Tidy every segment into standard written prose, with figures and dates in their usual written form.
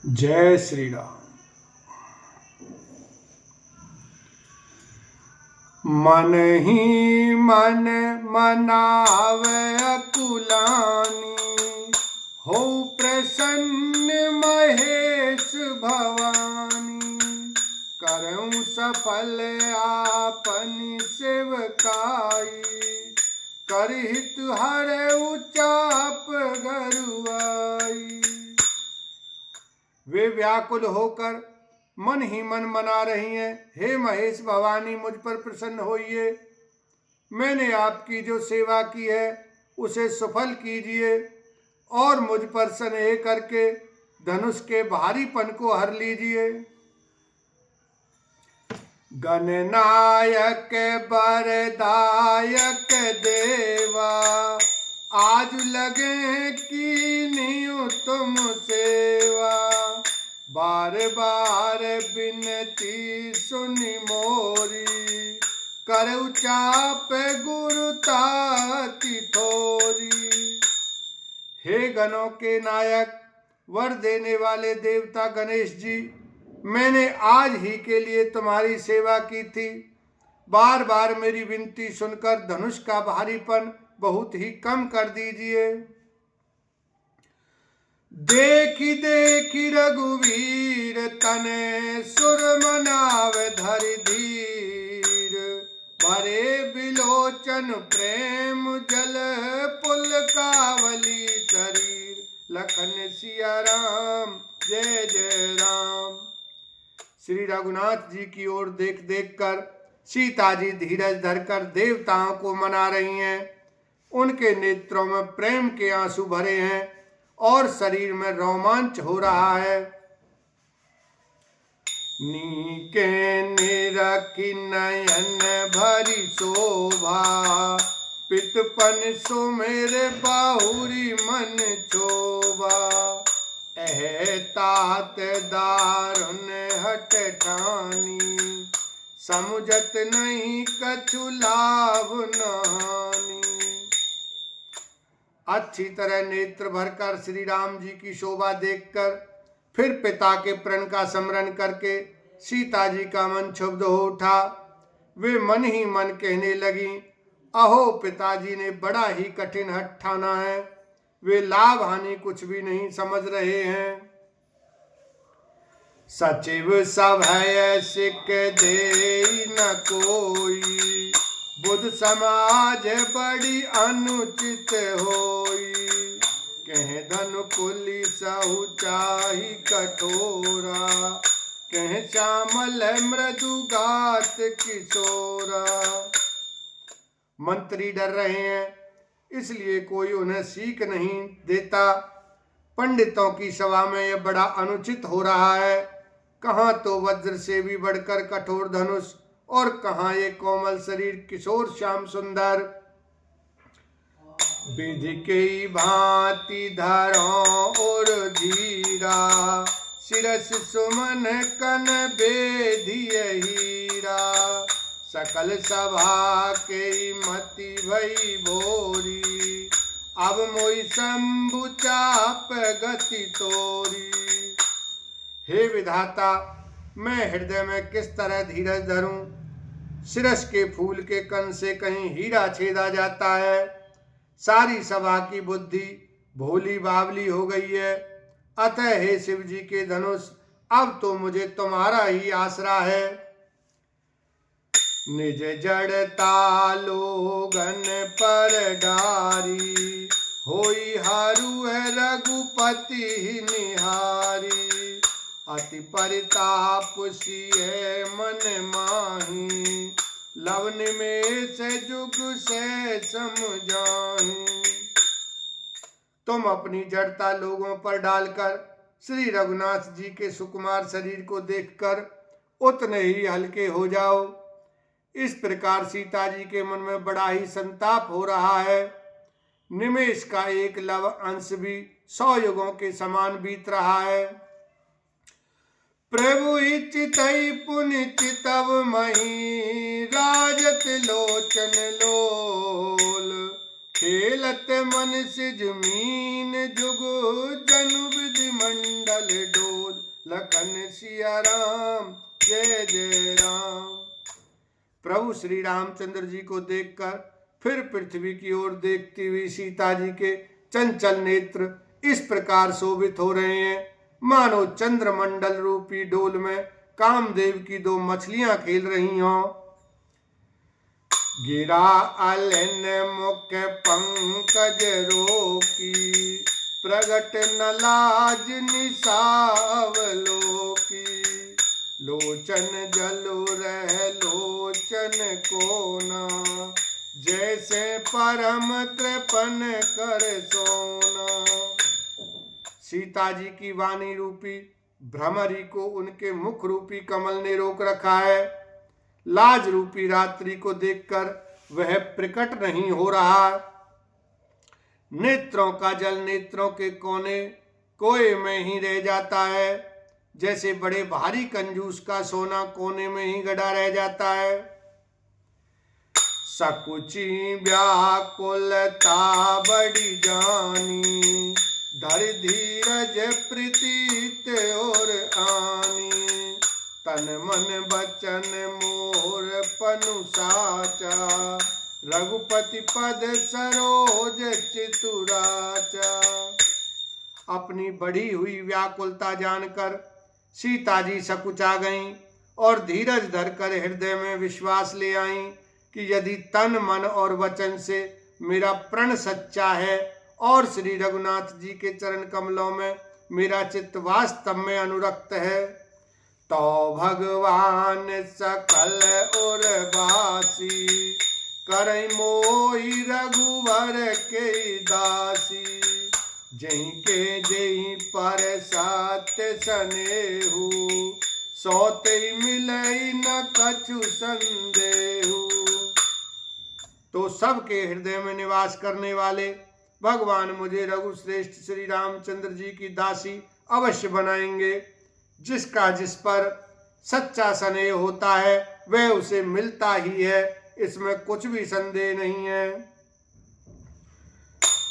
जय श्री राम। मन ही मन मनावे अकुलानी, हो प्रसन्न महेश भवानी। करऊं सफल आपनी सेवकाई, करहित हरऊ चाप गरुआई। वे व्याकुल होकर मन ही मन मना रही हैं, हे महेश भवानी मुझ पर प्रसन्न होइए। मैंने आपकी जो सेवा की है उसे सफल कीजिए और मुझ पर स्नेह करके धनुष के भारीपन को हर लीजिए। गणनायक बरदायक देवा, आज लगे कीन्हियो तुम सेवा। बार बार बिनती सुनि मोरी, करऊ चाप गुरु ताति थोरी। हे गणों के नायक, वर देने वाले देवता गणेश जी, मैंने आज ही के लिए तुम्हारी सेवा की थी। बार बार मेरी विनती सुनकर धनुष का भारीपन बहुत ही कम कर दीजिए। देखी देखी रघुवीर तने, सुर मनाव धरि धीर। भरे बिलोचन प्रेम जल पुल कावली शरीर। लखन सिया राम जय जय राम। श्री रघुनाथ जी की ओर देख देख कर सीता जी धीरज धरकर देवताओं को मना रही हैं। उनके नेत्रों में प्रेम के आंसू भरे हैं और शरीर में रोमांच हो रहा है। नीके निरखी नयन भरी शोभा, पितपन सो मेरे बाहुरी मन चोभा। एह तात दारुण हट ठानी, समुझत नहीं कछु लाभ नहानी। अच्छी तरह नेत्र भरकर श्री राम जी की शोभा देखकर फिर पिता के प्रण का स्मरण करके सीता जी का मन क्षुब्ध हो उठा। वे मन ही मन कहने लगी, अहो पिताजी ने बड़ा ही कठिन हठ ठाना है। वे लाभ हानि कुछ भी नहीं समझ रहे हैं। सचिव सभय सिक दे न कोई, बुध समाज बड़ी अनुचित होई। कह धन कुली सहु चाही कठोरा, कह श्यामल मृदु गात किशोरा। मंत्री डर रहे हैं, इसलिए कोई उन्हें सीख नहीं देता। पंडितों की सभा में यह बड़ा अनुचित हो रहा है। कहाँ तो वज्र से भी बढ़कर कठोर धनुष और कहाँ ये कोमल शरीर किशोर श्याम सुंदर। विधि के भांति धरो और धीरा, शिरस सुमन कन बेधिय हीरा। सकल सभा के मति भई भोरी, अब मोई शंभु चाप गति तोरी। हे विधाता, मैं हृदय में किस तरह धीरज धरूं। शिरस के फूल के कण से कहीं हीरा छेदा जाता है। सारी सभा की बुद्धि भोली बावली हो गई है। अतः हे शिव जी के धनुष, अब तो मुझे तुम्हारा ही आसरा है। निज जड़ता लोगन पर डारी, होई हारू है रघुपति निहारी। अति परिताप सिए मन माही, लवन में से जुग से समझाही। तुम अपनी जड़ता लोगों पर डालकर श्री रघुनाथ जी के सुकुमार शरीर को देखकर उतने ही हल्के हो जाओ। इस प्रकार सीता जी के मन में बड़ा ही संताप हो रहा है। निमेष का एक लव अंश भी 100 युगों के समान बीत रहा है। प्रभु चितई पुनि चितव मही, राजत लोचन लोल। खेलत मन सिज मीन जुग, जनु विधि मंडल डोल। लखन सिया राम, जय जय राम। प्रभु श्री रामचंद्र जी को देखकर फिर पृथ्वी की ओर देखती हुई सीता जी के चंचल नेत्र इस प्रकार शोभित हो रहे हैं, मानो चंद्रमंडल रूपी डोल में कामदेव की दो मछलियां खेल रही हों। गिरा अलन मुख पंकज रोकी, प्रगट न लाज निसावलोकी। लोचन जलु रह लोचन कोना, जैसे परम कृपन कर सोना। सीता जी की वाणी रूपी भ्रमरी को उनके मुख रूपी कमल ने रोक रखा है। लाज रूपी रात्रि को देखकर वह प्रकट नहीं हो रहा। नेत्रों का जल नेत्रों के कोने में ही रह जाता है, जैसे बड़े भारी कंजूस का सोना कोने में ही गड़ा रह जाता है। सकुची व्याकुलता बड़ी जानी, धर धीरज प्रीतित और आनी। तन मन बचन मोर पनु साचा, रघुपति पद सरोज चितुराचा। अपनी बढ़ी हुई व्याकुलता जानकर सीता जी सकुचा गईं और धीरज धरकर हृदय में विश्वास ले आईं कि यदि तन मन और वचन से मेरा प्रण सच्चा है और श्री रघुनाथ जी के चरण कमलों में मेरा चित्त वास्तव में अनुरक्त है, तो भगवान सकल उर्वासी, करई मोहि रघुवर के दासी। जहीं के जहीं पर सत्य सनेहु, सोते मिलई न कछु संदेहु। तो सबके हृदय में निवास करने वाले भगवान मुझे रघुश्रेष्ठ श्री रामचंद्र जी की दासी अवश्य बनाएंगे। जिसका जिस पर सच्चा स्नेह होता है वह उसे मिलता ही है, इसमें कुछ भी संदेह नहीं है।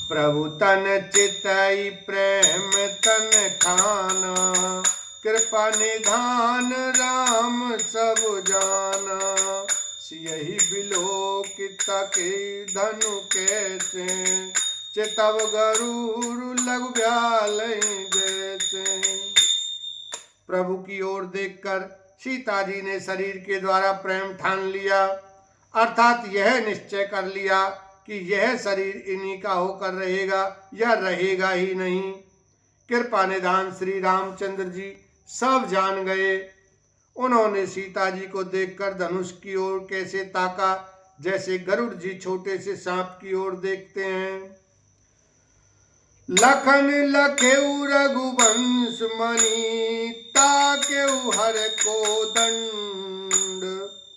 प्रभु तन चितई प्रेम तन खाना, कृपा निधान राम सब जाना। सियहि बिलोकित के धनु कैसे, चितव गरुड़ लघु ब्यालई जैसे। प्रभु की ओर देखकर सीता जी ने शरीर के द्वारा प्रेम ठान लिया, अर्थात यह निश्चय कर लिया कि यह शरीर इन्हीं का होकर रहेगा या रहेगा ही नहीं। कृपा निधान श्री रामचंद्र जी सब जान गए। उन्होंने सीता जी को देखकर धनुष की ओर कैसे ताका, जैसे गरुड़ जी छोटे से सांप की ओर देखते हैं। लखन लखेउ रघुवंश मणि, ताकेउ हर को दंड।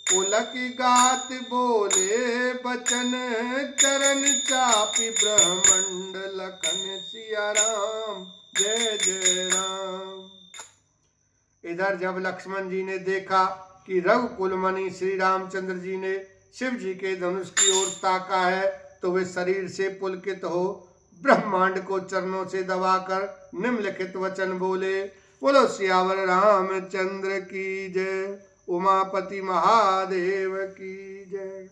पुलक गात बोले बचन, चरण चापी ब्रह्मंड। लखन सिया राम, जय जय राम। इधर जब लक्ष्मण जी ने देखा कि रघुकुल मणि श्री रामचंद्र जी ने शिव जी के धनुष की ओर ताका है, तो वे शरीर से पुलकित हो ब्रह्मांड को चरणों से दबाकर निम्नलिखित वचन बोले। बोलो सियावर रामचंद्र की जय, उमापति महादेव की जय।